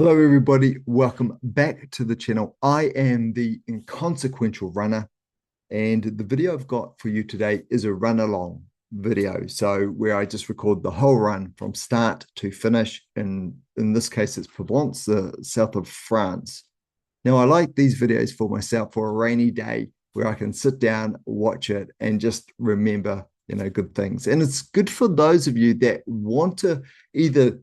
Hello, everybody. Welcome back to the channel. I am the inconsequential runner, and the video I've got for you today is a run along video. So, where I just record the whole run from start to finish. And in this case, it's Provence, the south of France. Now, I like these videos for myself for a rainy day where I can sit down, watch it, and just remember, good things. And it's good for those of you that want to either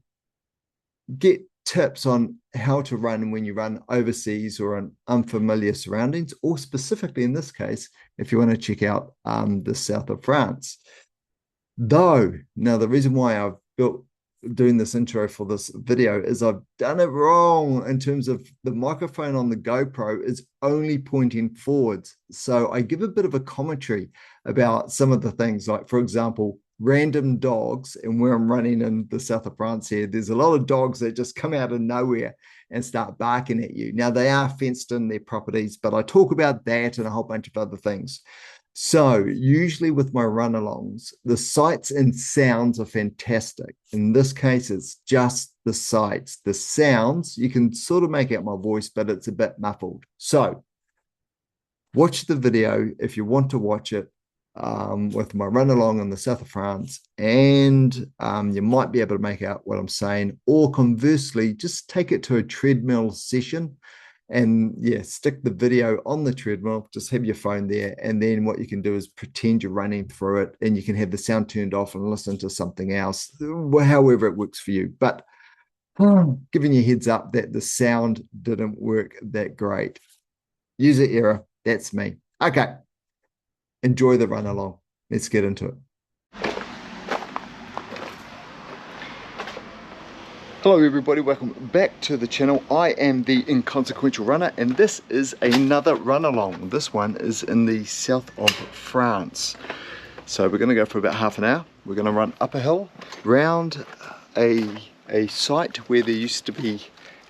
get tips on how to run when you run overseas or in unfamiliar surroundings, or specifically in this case, if you want to check out the south of France. Though, now the reason why I've built doing this intro for this video is I've done it wrong in terms of the microphone on the GoPro is only pointing forwards. So I give a bit of a commentary about some of the things, like, for example, random dogs. And where I'm running in the south of France here, there's a lot of dogs that just come out of nowhere and start barking at you. Now, they are fenced in their properties, but I talk about that and a whole bunch of other things. So, usually with my run alongs, the sights and sounds are fantastic. In this case, it's just the sights. The sounds, you can sort of make out my voice, but it's a bit muffled. So, watch the video if you want to watch it with my run along in the south of France, and you might be able to make out what I'm saying. Or conversely, just take it to a treadmill session and stick the video on the treadmill, just have your phone there, and then what you can do is pretend you're running through it, and you can have the sound turned off and listen to something else, however it works for you. But giving you a heads up that the sound didn't work that great. User error, that's me. Okay, enjoy the run along. Let's get into it. Hello everybody, welcome back to the channel. I am the inconsequential runner, and this is another run along. This one is in the south of France. So we're going to go for about half an hour. We're going to run up a hill, round a site where there used to be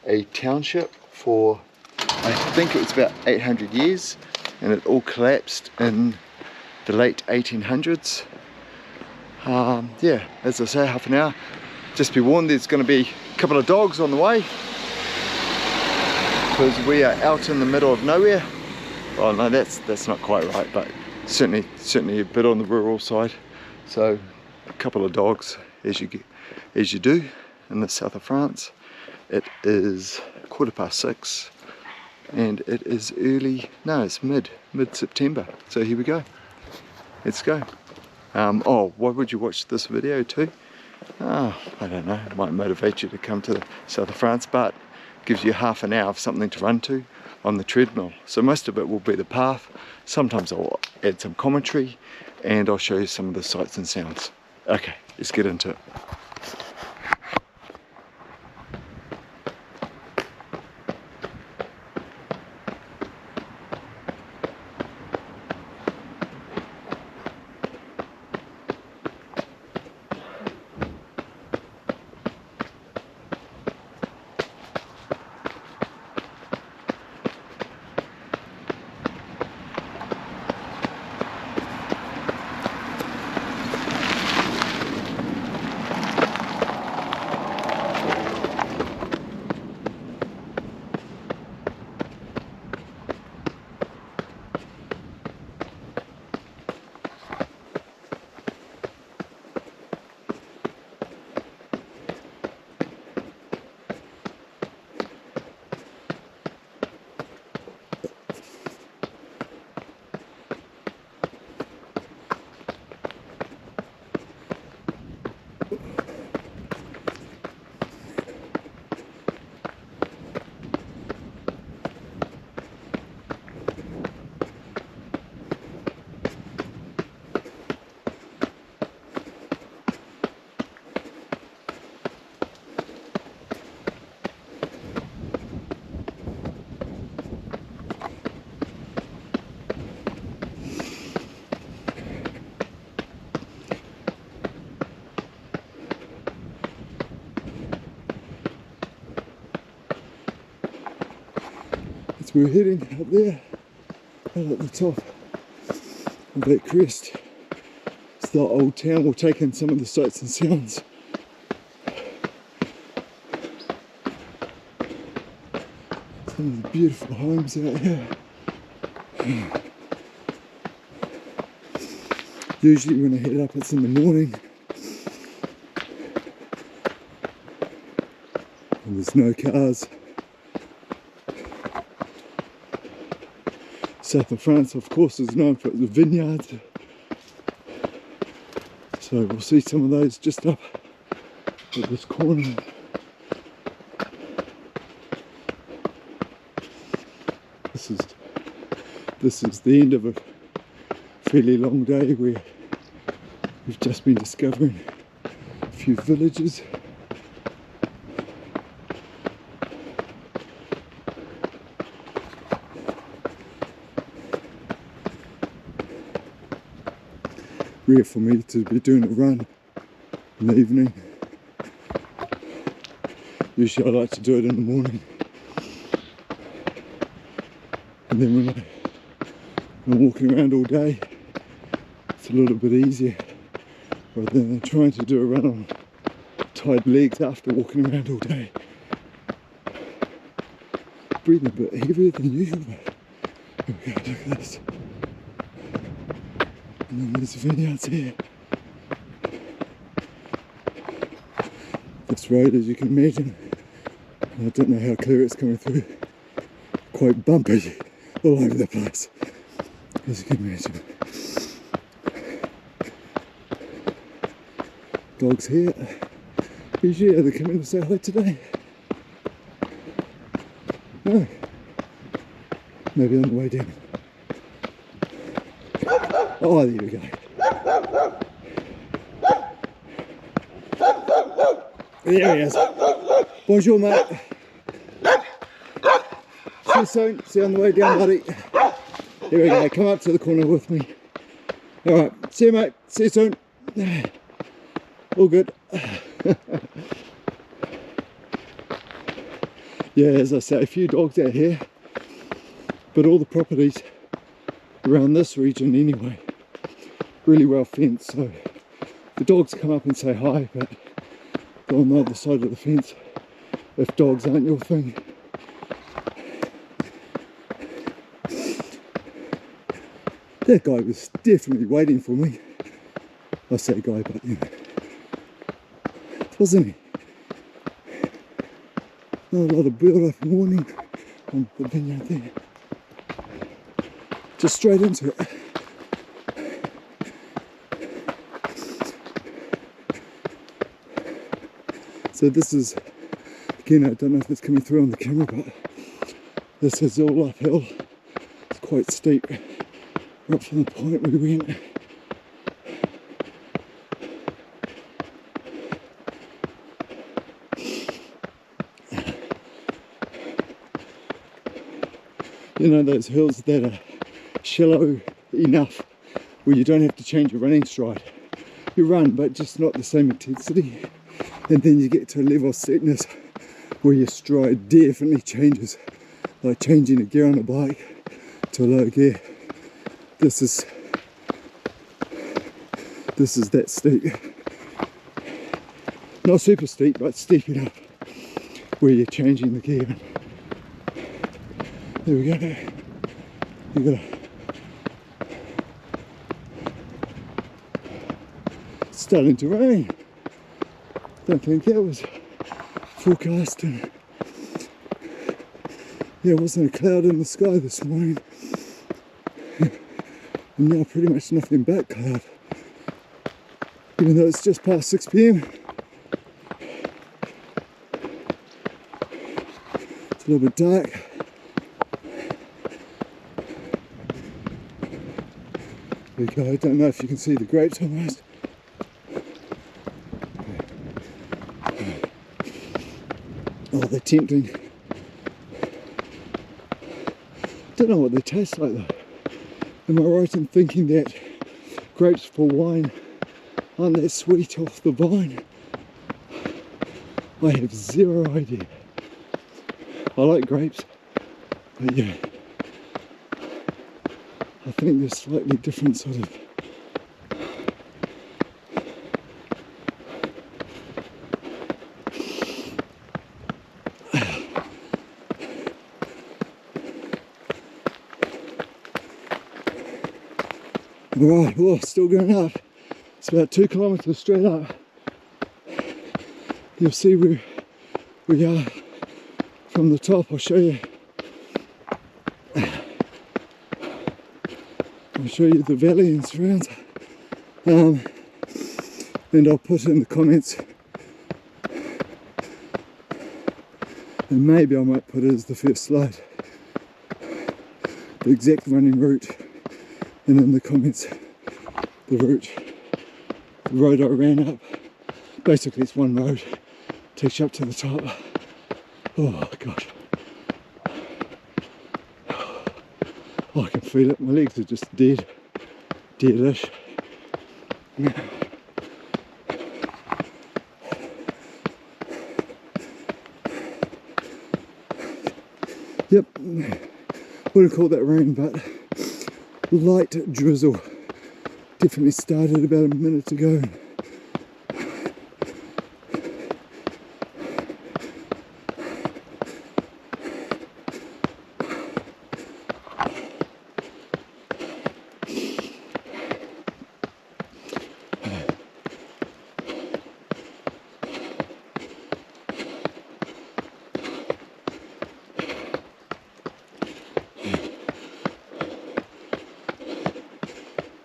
a township for, I think it was about 800 years, and it all collapsed in the late 1800s. As I say, half an hour. Just be warned, there's going to be a couple of dogs on the way because we are out in the middle of nowhere. Oh no, that's not quite right, but certainly a bit on the rural side. So a couple of dogs, as you do in the south of France. It is 6:15, and it is it's mid-September. So here we go. Let's go. Why would you watch this video too? I don't know, it might motivate you to come to the south of France, but gives you half an hour of something to run to on the treadmill. So most of it will be the path. Sometimes I'll add some commentary, and I'll show you some of the sights and sounds. Okay, let's get into it. So we're heading up there, and at the top of that crest, it's the old town. We'll take in some of the sights and sounds. Some of the beautiful homes out here. Usually when I head up it's in the morning and there's no cars. South of France, of course, is known for the vineyards. So we'll see some of those just up at this corner. This is the end of a fairly long day where we've just been discovering a few villages. Rare for me to be doing a run in the evening. Usually I like to do it in the morning. And then when I'm walking around all day, it's a little bit easier rather than trying to do a run on tired legs after walking around all day. Breathing a bit heavier than usual. Here we go, look at this. And then there's the vineyards here. This road, as you can imagine, I don't know how clear it's coming through, quite bumpy all over the place, as you can imagine. Dogs here. Usually are they coming to say hi today? No. Maybe on the way down. Oh, there we go. There he is. Bonjour, mate. See you soon. See you on the way down, buddy. Here we go. Come up to the corner with me. Alright. See you, mate. See you soon. All good. Yeah, as I say, a few dogs out here. But all the properties around this region anyway, really well fenced, so the dogs come up and say hi, but go on the other side of the fence if dogs aren't your thing. That guy was definitely waiting for me. I say guy, but you know, wasn't he? Not a lot of build up and warning on the vineyard there. Just straight into it. So this is, again, I don't know if it's coming through on the camera, but this is all uphill. It's quite steep, right from the point we went. You know those hills that are shallow enough where you don't have to change your running stride. You run, but just not the same intensity. And then you get to a level of steepness where your stride definitely changes, like changing a gear on a bike to a low gear. This is that steep. Not super steep, but steep enough where you're changing the gear. There we go. You gotta. It's starting to rain. Don't think that was forecast. And there wasn't a cloud in the sky this morning. And now pretty much nothing but cloud. Even though it's just past 6 p.m. It's a little bit dark. There you go. I don't know if you can see the grapes almost. Oh, they're tempting. Don't know what they taste like though. Am I right in thinking that grapes for wine aren't that sweet off the vine? I have zero idea. I like grapes, but yeah, I think they're slightly different sort of. Alright, well, still going up. It's about 2 kilometres straight up. You'll see where we are from the top. I'll show you. I'll show you the valley and surrounds. And I'll put in the comments, and maybe I might put it as the first slide, the exact running route, and in the comments the road I ran up. Basically it's one road, takes you up to the top. Oh gosh, oh, I can feel it. My legs are just deadish. Yep, wouldn't call that rain, but light drizzle. Definitely started about a minute ago.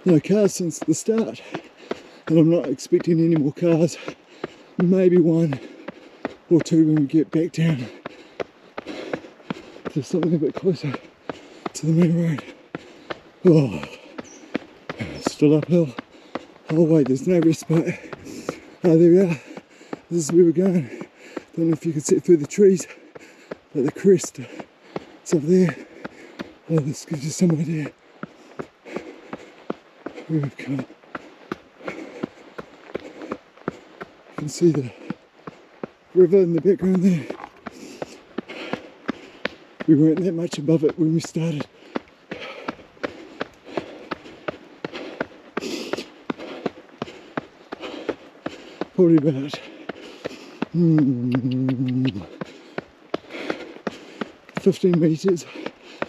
No cars since the start, and I'm not expecting any more cars. Maybe one or two when we get back down to something a bit closer to the main road. Oh, still uphill. Oh wait, there's no respite. Oh, there we are. This is where we're going. Don't know if you can see it through the trees, but the crest is up there. Oh, this gives you some idea where we've come. You can see the river in the background there. We weren't that much above it when we started. Probably about 15 metres,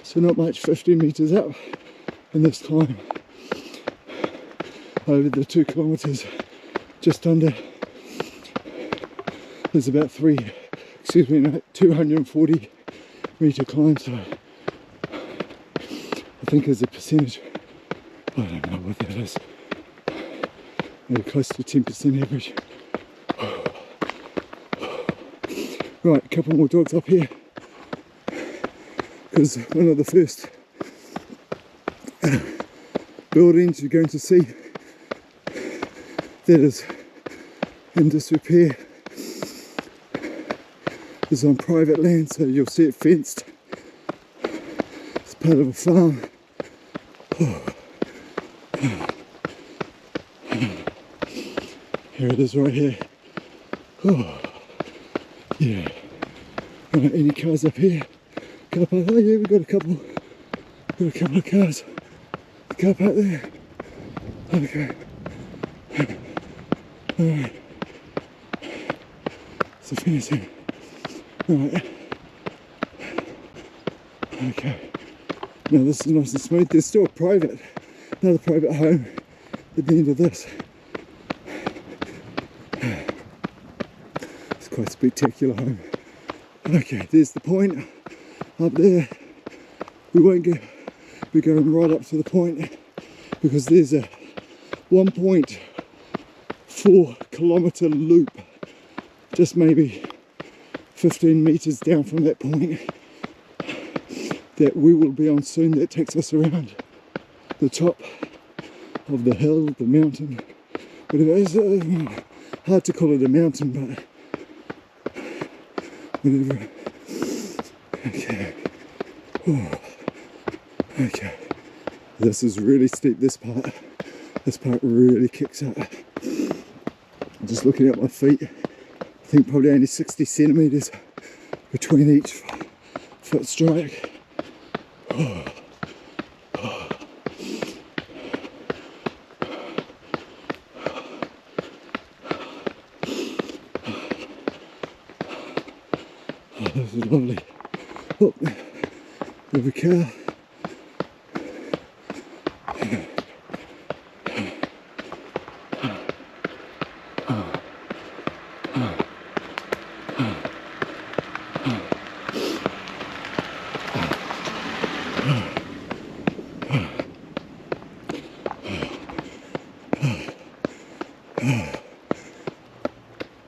so not much, 15 metres up in this climb over the 2 kilometres, just under. There's about 240 metre climb, so I think as a percentage, I don't know what that is, maybe close to 10% average. Right, a couple more dogs up here, because one of the first buildings you're going to see that is in disrepair is on private land, so you'll see it fenced. It's part of a farm. Here it is right here. Oh, yeah. Any cars up here? Car park. Oh yeah, we've got a couple. Got a couple of cars. The car park there. Okay. Alright. So finishing. Alright. Okay. Now this is nice and smooth. There's still another private home at the end of this. It's quite a spectacular home. Okay, there's the point up there. We won't go, we're going right up to the point because there's a 1.4 kilometre loop, just maybe 15 metres down from that point, that we will be on soon, that takes us around the top of the hill, the mountain, whatever. It's hard to call it a mountain, but whatever. Okay. Oh. Okay. This is really steep, this part. This part really kicks up. Just looking at my feet, I think probably only 60 centimetres between each foot strike. Oh. Oh. Oh, this is lovely. Oh, there's a car.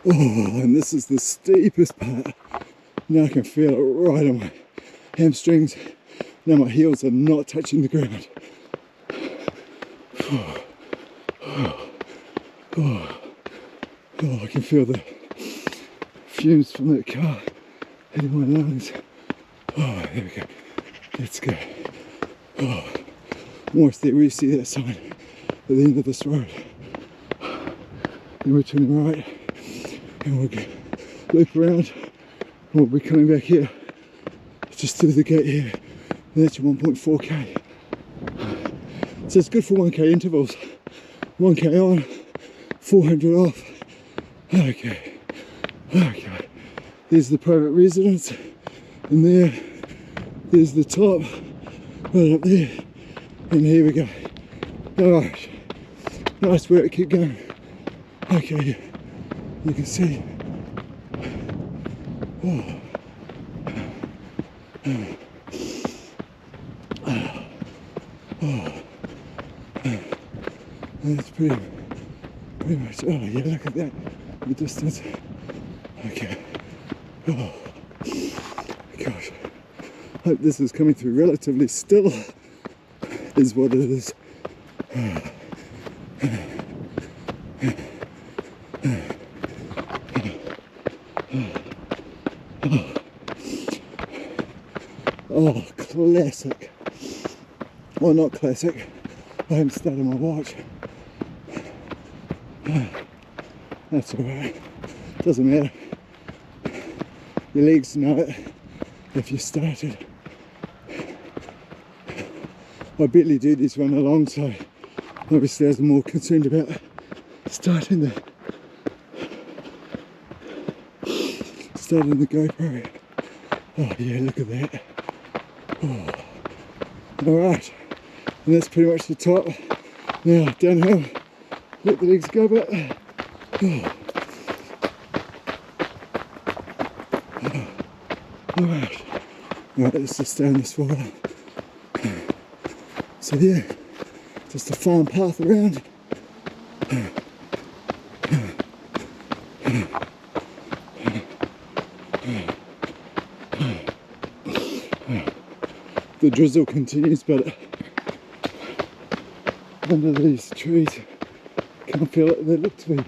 Oh, and this is the steepest part. Now I can feel it right on my hamstrings. Now my heels are not touching the ground. Oh, I can feel the fumes from that car hitting my lungs. Oh, there we go. Let's go. Oh, almost there. We see that sign at the end of this road. Then we're turning right and we'll go loop around and we'll be coming back here just through the gate here. And that's your 1.4k. So it's good for 1k intervals. 1k on, 400 off. Okay. There's the private residence, and there's the top, right up there, and here we go. Alright, nice work, keep going. Okay, you can see. That's pretty much, oh yeah, look at that, the distance. Okay, oh gosh, hope this is coming through relatively still, is what it is. Oh, classic. Well, not classic. I haven't started my watch. That's alright. Doesn't matter. Your legs know it if you started. I barely do these run along, so obviously I was more concerned about starting the GoPro. Oh yeah, look at that. Oh. Alright, and that's pretty much the top. Now downhill, let the legs go a bit. Oh. Alright, let's just stay on this for a while. So yeah, just a farm path around. The drizzle continues, but under these trees, can't feel it. They look to be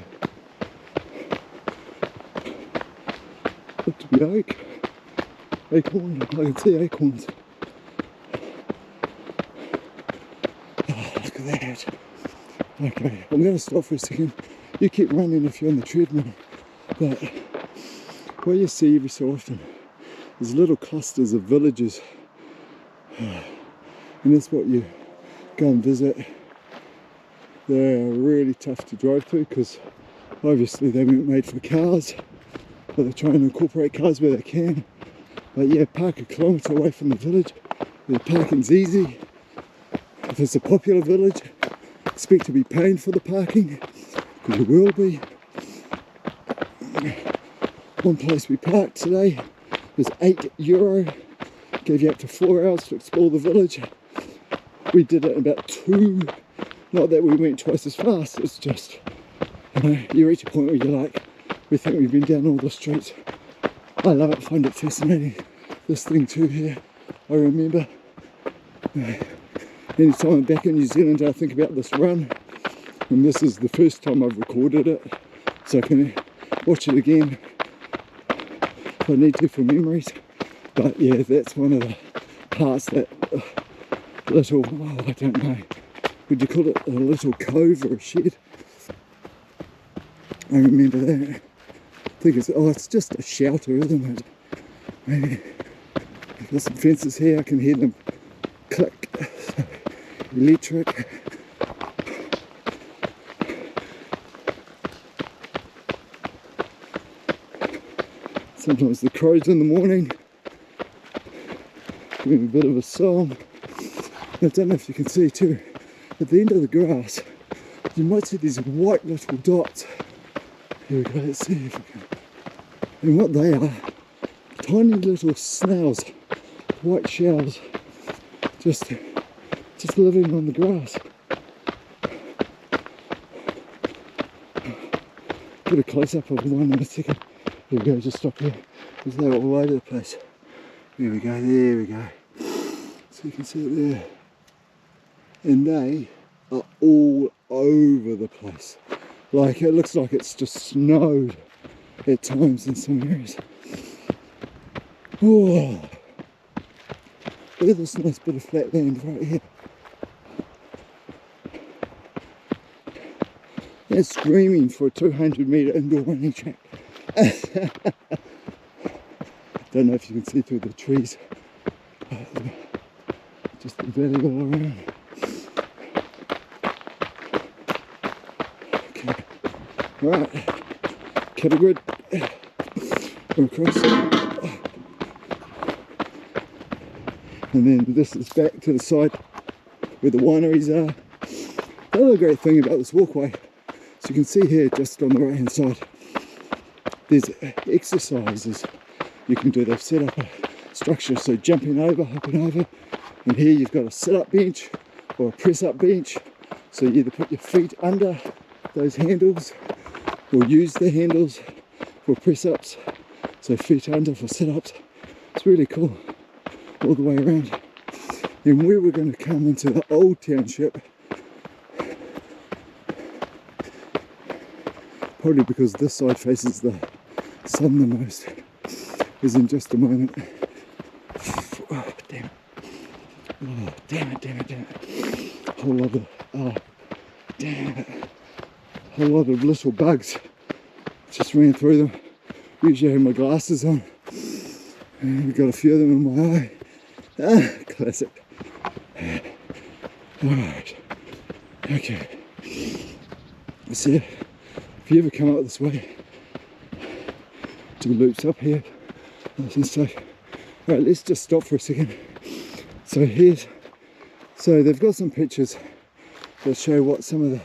acorn. I can see acorns. Oh, look at that. Okay, I'm going to stop for a second. You keep running if you're on the treadmill, but what you see every so often is little clusters of villages. And that's what you go and visit. They're really tough to drive through because obviously they weren't made for cars, but they're trying to incorporate cars where they can. But yeah, park a kilometre away from the village. The parking's easy. If it's a popular village, expect to be paying for the parking, because you will be. One place we parked today was €8. Gave you up to 4 hours to explore the village. We did it in about 2. Not that we went twice as fast, it's just, you know, you reach a point where you're like, we think we've been down all the streets. I love it, find it fascinating. This thing too here, I remember. Anytime I'm back in New Zealand, I think about this run. And this is the first time I've recorded it. So I can watch it again if I need to for memories. But yeah, that's one of the parts that little, oh, I don't know, would you call it a little cove or a shed? I remember that. I think it's just a shelter, isn't it? Maybe. I've got some fences here, I can hear them click. Electric. Sometimes the crows in the morning giving a bit of a song. I don't know if you can see too, at the end of the grass you might see these white little dots. Here we go, let's see if we can. And what they are, tiny little snails, white shells, just living on the grass. get a close-up of one in a second. Here we go, just stop here, because they're all over the place. There we go, there we go. So you can see it there. And they are all over the place. Like, it looks like it's just snowed at times in some areas. Oh, look at this nice bit of flat land right here. They're screaming for a 200-metre indoor running track. Don't know if you can see through the trees. Just the valley all around. Okay, right, cattle grid. We're across. And then this is back to the side where the wineries are. The other great thing about this walkway, so you can see here just on the right hand side, there's exercises you can do. They've set up a structure, so jumping over, hopping over, and here you've got a sit-up bench or a press-up bench, so you either put your feet under those handles or use the handles for press-ups, so feet under for sit-ups. It's really cool all the way around. And we were going to come into the old township, probably because this side faces the sun the most, is in just a moment. Oh, damn it. Oh, damn it, damn it, damn it. Whole lot of, oh, damn it. Whole lot of little bugs just ran through them. Usually I have my glasses on. And we've got a few of them in my eye. Ah, classic. Alright. Okay. So, if you ever come up this way, do loops up here, nice and safe. Alright, let's just stop for a second. So they've got some pictures that show what some of the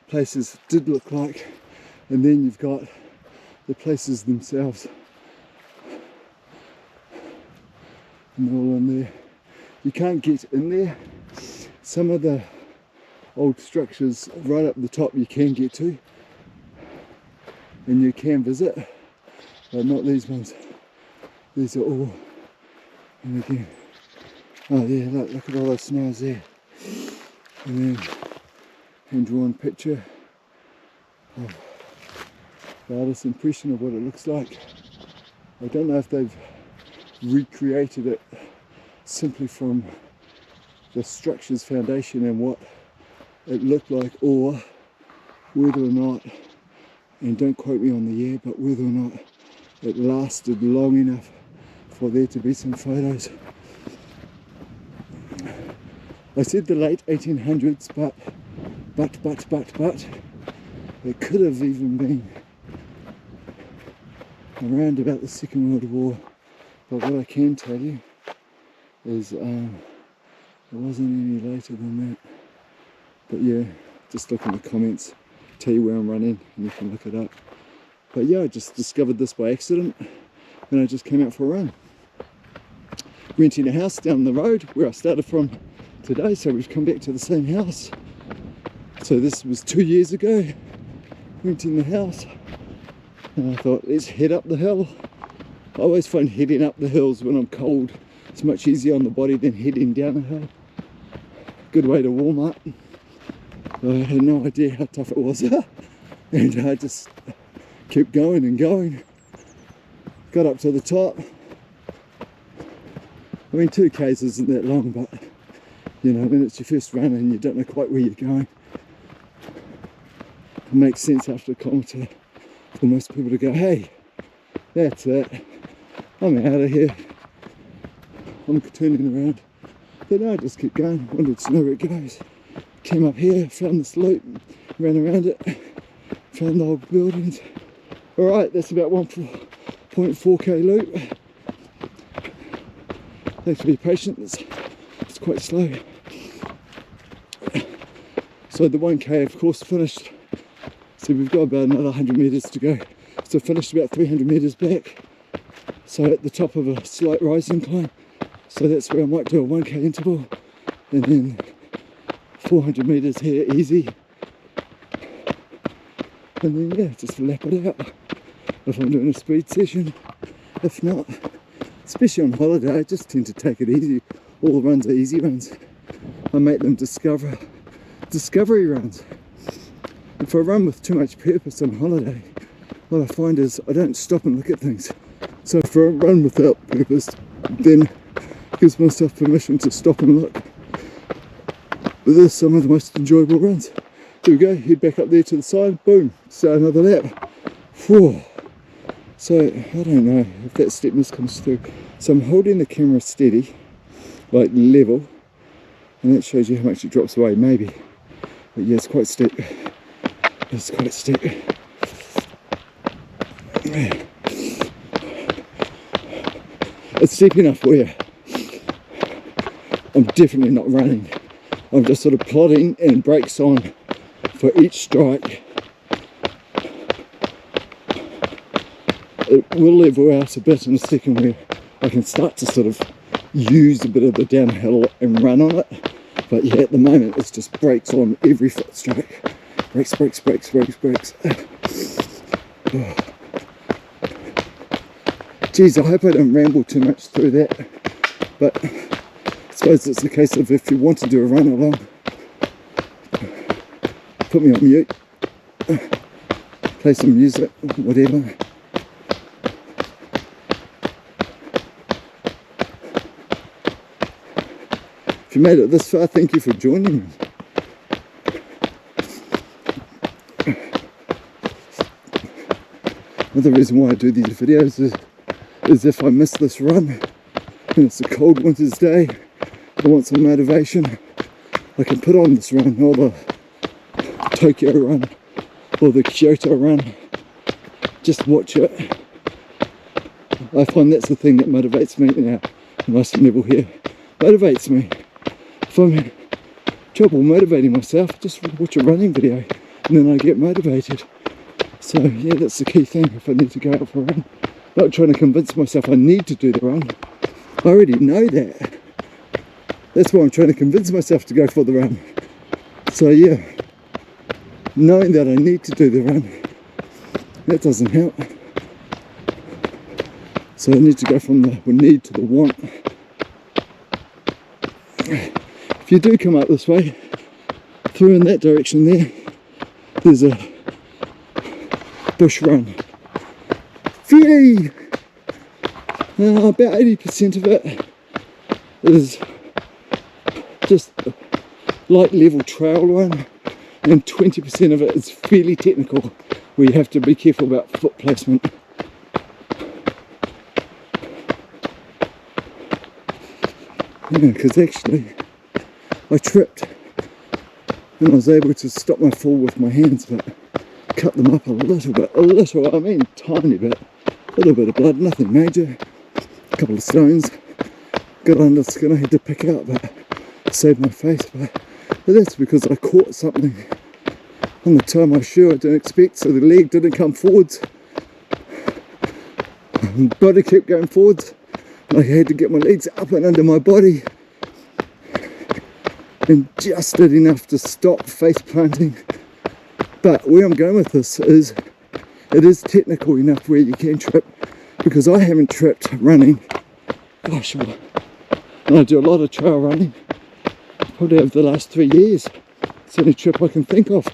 places did look like, and then you've got the places themselves. And they're all in there. You can't get in there. Some of the old structures right up the top you can get to, and you can visit, but not these ones. These are all, and again, oh yeah, look at all those snails there. And then hand-drawn picture of the artist's impression of what it looks like. I don't know if they've recreated it simply from the structure's foundation and what it looked like, or whether or not, and don't quote me on the year, but whether or not it lasted long enough for there to be some photos. I said the late 1800s, but it could have even been around about the Second World War. But what I can tell you is it wasn't any later than that. But yeah, just look in the comments, tell you where I'm running, and you can look it up. But yeah, I just discovered this by accident when I just came out for a run. Renting a house down the road where I started from today, so we've come back to the same house. So this was 2 years ago, renting the house. And I thought, let's head up the hill. I always find heading up the hills when I'm cold, it's much easier on the body than heading down a hill. Good way to warm up. I had no idea how tough it was. And I just kept going and going. Got up to the top. I mean, 2Ks isn't that long, but you know, when it's your first run and you don't know quite where you're going, it makes sense after a kilometre for most people to go, hey, that's it, I'm out of here, I'm turning around. But no, I just keep going, wanted to know where it goes. Came up here, found this loop, ran around it, found the old buildings. Alright, that's about 1.4k loop. Thanks for being patient, it's quite slow. So the 1k of course finished, so we've got about another 100 metres to go. So finished about 300 metres back, so at the top of a slight rise incline. So that's where I might do a 1k interval, and then 400 metres here easy. and then yeah, just lap it out if I'm doing a speed session. If not, especially on holiday, I just tend to take it easy. All the runs are easy runs. I make them discovery runs. If I run with too much purpose on holiday, what I find is I don't stop and look at things. So if I run without purpose, then it gives myself permission to stop and look. But they're some of the most enjoyable runs. Here we go, head back up there to the side, boom, start another lap. Whew. So I don't know if that steepness comes through. So I'm holding the camera steady, like level, and that shows you how much it drops away, maybe. But yeah, it's quite steep. It's quite steep. It's steep enough where I'm definitely not running. I'm just sort of plodding and brakes on for each strike. It will level out a bit in a second where I can start to sort of use a bit of the downhill and run on it. But yeah, at the moment it's just brakes on every foot strike. Brakes, brakes, brakes, brakes, brakes. Oh. Geez, I hope I don't ramble too much through that. But I suppose it's a case of if you want to do a run along, put me on mute, play some music, whatever. If you made it this far, thank you for joining me. Another reason why I do these videos is if I miss this run and it's a cold winter's day, I want some motivation, I can put on this run, or the Tokyo run, or the Kyoto run, just watch it. I find that's the thing that motivates me now. Nice level here, motivates me. If I'm in trouble motivating myself, just watch a running video and then I get motivated. So yeah, that's the key thing if I need to go out for a run. Not trying to convince myself I need to do the run. I already know that. That's why I'm trying to convince myself to go for the run. So yeah, knowing that I need to do the run, that doesn't help. So I need to go from the need to the want. If you do come up this way, through in that direction there's a bush run. Fairly, about 80% of it is just light level trail run, and 20% of it is fairly technical, where you have to be careful about foot placement. Yeah, because actually I tripped and I was able to stop my fall with my hands, but cut them up a little, I mean tiny bit, a little bit of blood, nothing major, a couple of stones, got under the skin I had to pick out, but saved my face. But that's because I caught something on the toe of my shoe I didn't expect, so the leg didn't come forwards, the body kept going forwards. I had to get my legs up and under my body and just did enough to stop face planting. But where I'm going with this is, it is technical enough where you can trip, because I haven't tripped running, gosh, and I do a lot of trail running, probably over the last 3 years. It's the only trip I can think of.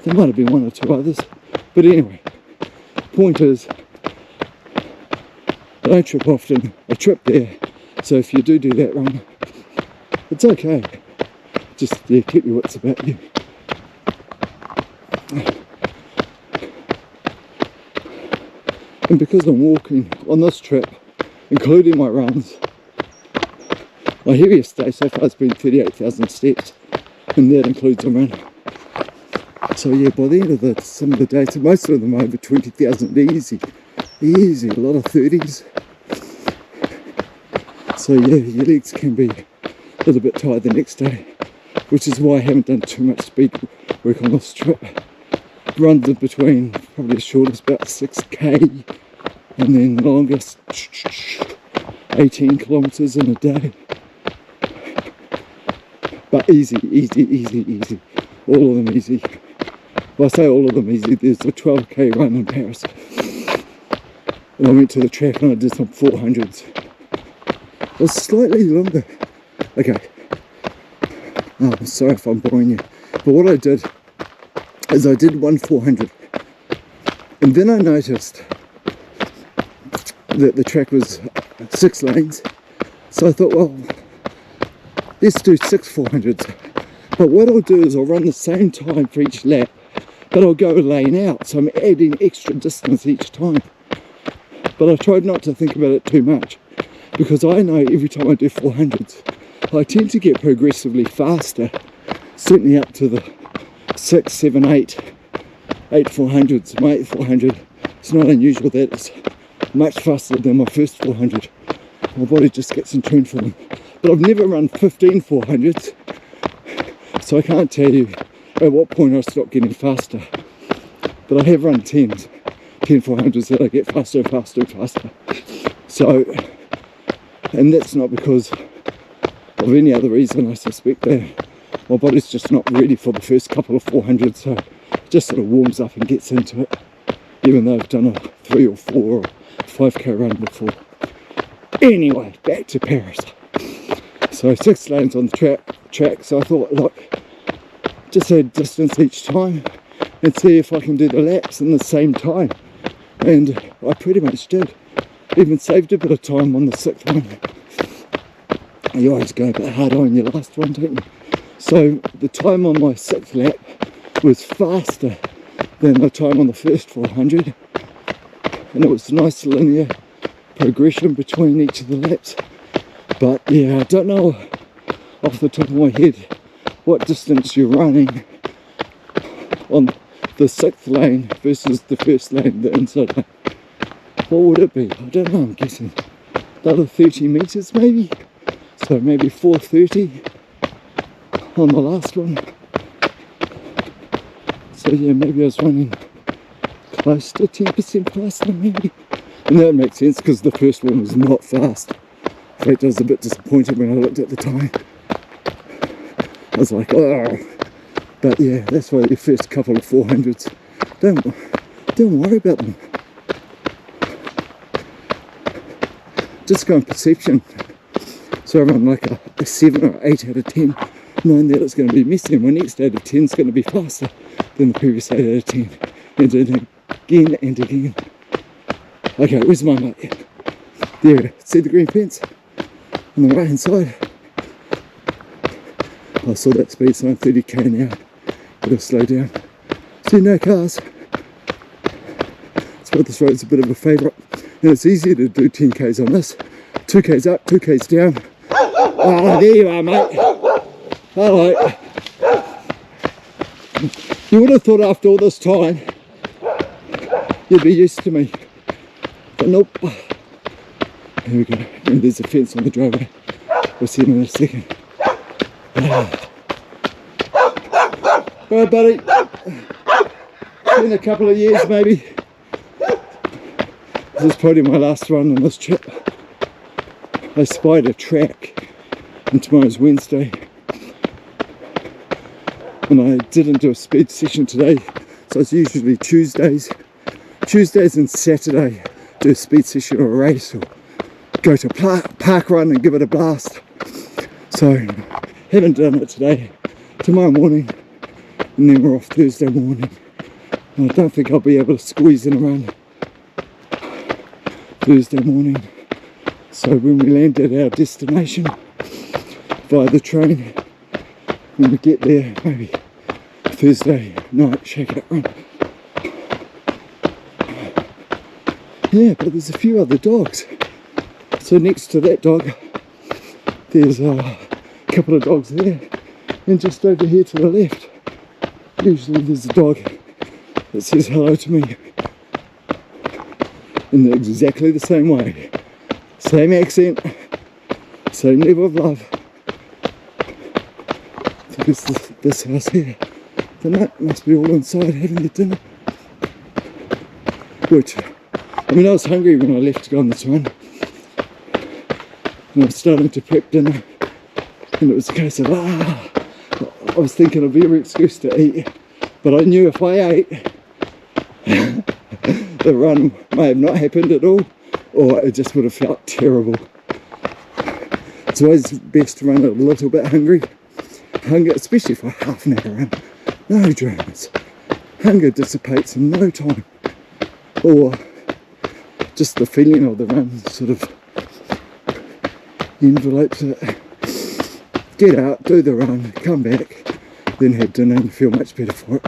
There might have been one or two others, but anyway, point is, I don't trip often, I trip there, so if you do that run, it's okay. Just yeah, keep your wits about you. And because I'm walking on this trip, including my runs, my heaviest day so far has been 38,000 steps, and that includes a run. So yeah, by the end of some of the days, most of them are over 20,000 easy, a lot of 30s. So yeah, your legs can be a little bit tired the next day, which is why I haven't done too much speed work on this trip. Runs in between, probably as short as about 6k, and then longest 18 kilometers in a day. But easy, all of them easy. Well, I say all of them easy. There's a 12k run in Paris. And I went to the track and I did some 400s. It was slightly longer. Okay. Oh, I'm sorry if I'm boring you. But what I did is I did one 400. And then I noticed that the track was 6 lanes. So I thought, well, let's do 6 400s. But what I'll do is I'll run the same time for each lap, but I'll go a lane out. So I'm adding extra distance each time. But I tried not to think about it too much, because I know every time I do 400s, I tend to get progressively faster, certainly up to the 6, 7, 8 400s. My 8 400, it's not unusual that it's much faster than my first 400. My body just gets in tune for them. But I've never run 15 400s, so I can't tell you at what point I stop getting faster. But I have run 10 400s that I get faster and faster and faster. So, and that's not because of any other reason. I suspect that my body's just not ready for the first couple of 400s, so it just sort of warms up and gets into it, even though I've done a 3 or 4 or 5k run before. Anyway, back to Paris. So 6 lanes on the track, so I thought, look, just add distance each time and see if I can do the laps in the same time. And I pretty much did. Even saved a bit of time on the 6th one. You always go a bit harder on your last one, don't you? So the time on my 6th lap was faster than the time on the first 400. And it was a nice linear progression between each of the laps. But yeah, I don't know off the top of my head what distance you're running on the 6th lane versus the first lane, the inside lane. What would it be? I don't know, I'm guessing another 30 meters maybe. So maybe 430 on the last one. So yeah, maybe I was running close to 10% faster maybe. And that makes sense because the first one was not fast. In fact, I was a bit disappointed when I looked at the time. I was like, oh. But yeah, that's why the first couple of 400s, don't worry about them. Just go on perception. So I run like a 7 or 8 out of 10, knowing that it's going to be messy, and my next 8 of 10 is going to be faster than the previous 8 out of 10. And then again and again. Okay, where's my mate? There, see the green fence? On the right hand side. I saw that speed sign, 30k an hour. Gotta slow down. See, no cars. That's why this road's a bit of a favourite. And it's easier to do 10k's on this. 2k's up, 2k's down. Oh, there you are, mate. Hello. You would have thought after all this time you'd be used to me. But nope. Here we go. And there's a fence on the driveway. We'll see him in a second. Alright, buddy. In a couple of years, maybe. This is probably my last run on this trip. I spied a track, and tomorrow's Wednesday. And I didn't do a speed session today, so it's usually Tuesdays. Tuesdays and Saturday, do a speed session or a race, or go to a park run and give it a blast. So, haven't done it today. Tomorrow morning, and then we're off Thursday morning. And I don't think I'll be able to squeeze in a run Thursday morning. So when we land at our destination via the train, when we get there, maybe Thursday night shakeout run. Yeah, but there's a few other dogs. So next to that dog, there's a couple of dogs there, and just over here to the left, usually there's a dog that says hello to me in exactly the same way. Same accent, same level of love. I think it's this house here. The nut must be all inside having their dinner. Which, I mean, I was hungry when I left to go on this run. And I was starting to prep dinner. And it was a case of, I was thinking of every excuse to eat. But I knew if I ate, the run may have not happened at all, or it just would have felt terrible. It's always best to run a little bit hungry, especially for a half an hour run. No dramas. Hunger dissipates in no time. Or just the feeling of the run sort of envelopes it. Get out, do the run, come back, then have dinner and feel much better for it.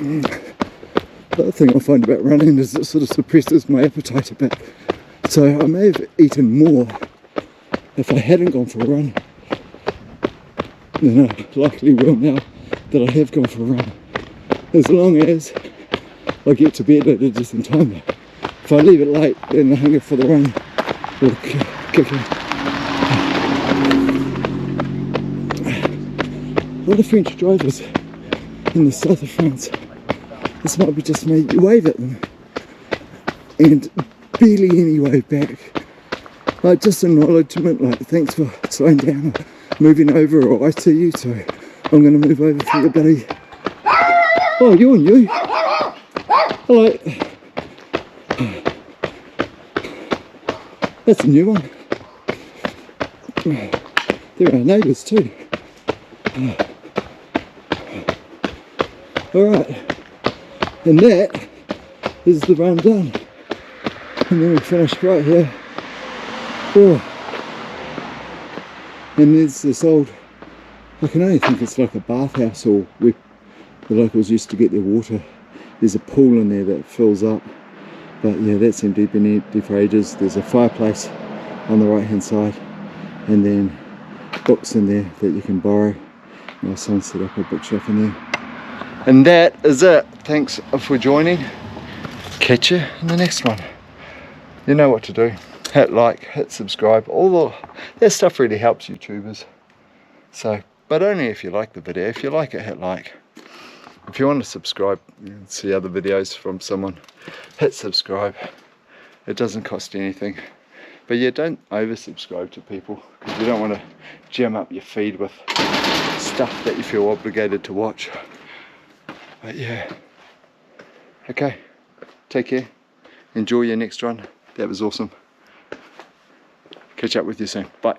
The other thing I find about running is it sort of suppresses my appetite a bit. So I may have eaten more if I hadn't gone for a run than I likely will now that I have gone for a run. As long as I get to bed at a decent time. If I leave it late, then the hunger for the run will kick in. A lot of French drivers in the south of France, this might be just me, you wave at them and barely any wave back. Like just acknowledgement, like thanks for slowing down or moving over, or I see you, so I'm going to move over for the buddy. Oh, you're new. Hello. That's a new one. There are neighbours too. Alright, and that is the run done. And then we finish right here. Oh. And there's this old, I can only think it's like a bathhouse, or where the locals used to get their water. There's a pool in there that fills up, but yeah, that's empty, been empty for ages. There's a fireplace on the right hand side, and then books in there that you can borrow. My son set up a bookshelf in there. And that is it. Thanks for joining. Catch you in the next one. You know what to do. Hit like, hit subscribe. That stuff really helps YouTubers. So, but only if you like the video. If you like it, hit like. If you want to subscribe and see other videos from someone, hit subscribe. It doesn't cost you anything. But yeah, don't oversubscribe to people, because you don't want to jam up your feed with stuff that you feel obligated to watch. But yeah, okay, take care, enjoy your next run. That was awesome. Catch up with you soon. Bye.